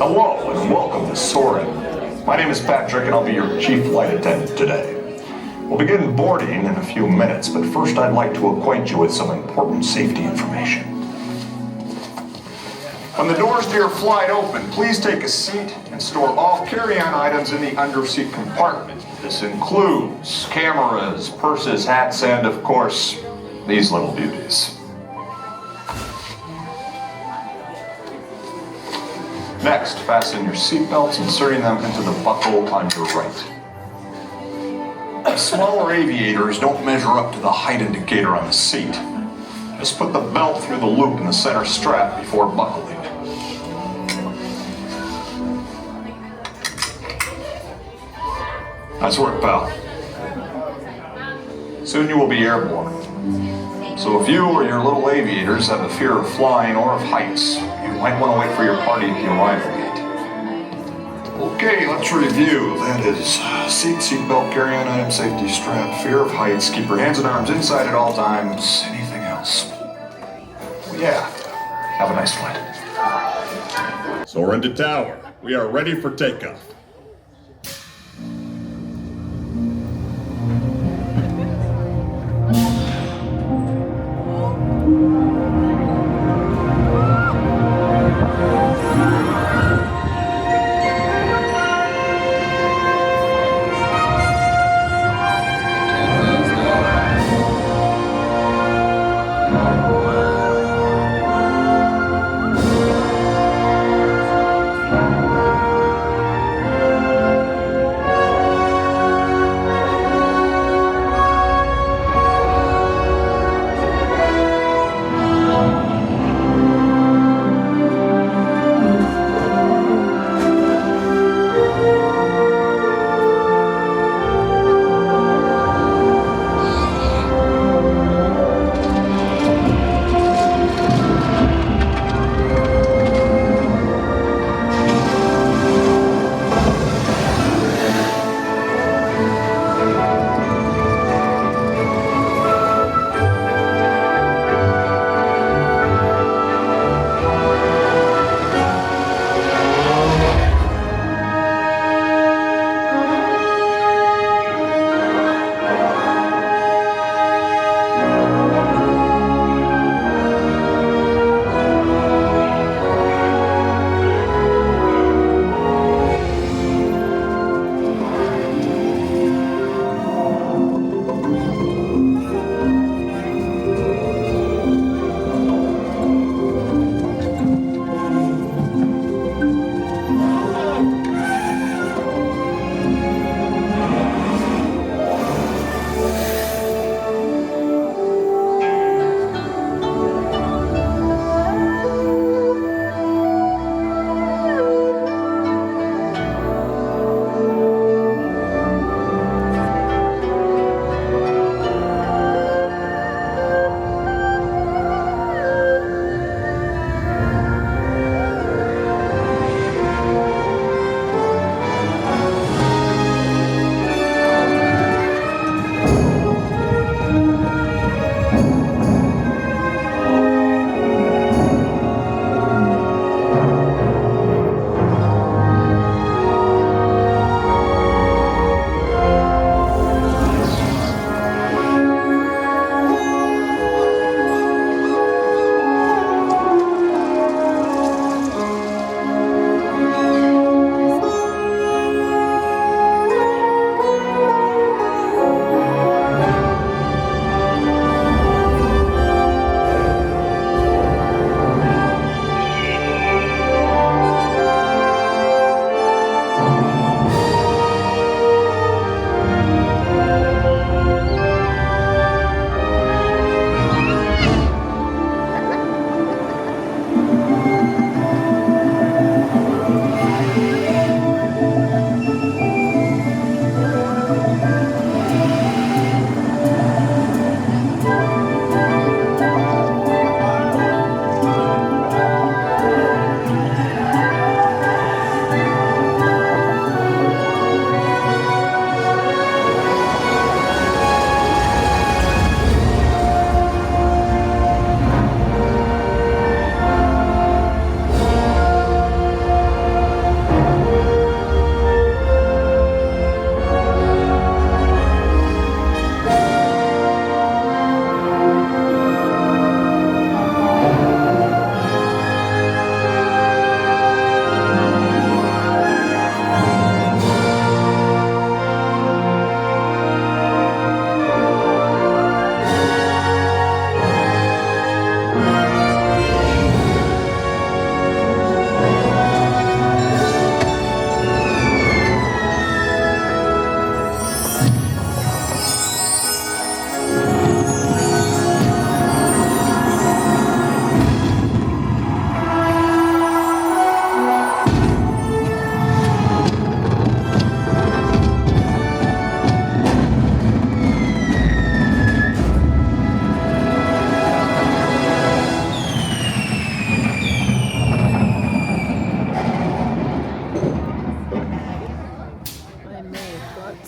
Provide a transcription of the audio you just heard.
Hello and welcome to Soarin. My name is Patrick and I'll be your chief flight attendant today. We'll begin boarding in a few minutes, but first I'd like to acquaint you with some important safety information. When the doors to your flight open, please take a seat and store all carry-on items in the underseat compartment. This includes cameras, purses, hats, and of course, these little beauties. Next, fasten your seatbelts, inserting them into the buckle on your right. Smaller aviators don't measure up to the height indicator on the seat. Just put the belt through the loop in the center strap before buckling. Nice work, pal. Soon you will be airborne. So if you or your little aviators have a fear of flying or of heights, you might want to wait for your party at the arrival gate. Okay, let's review. That is seatbelt, carry-on item, safety strap, fear of heights, keep your hands and arms inside at all times. Anything else? Yeah. Have a nice flight. Soarin to tower. We are ready for takeoff.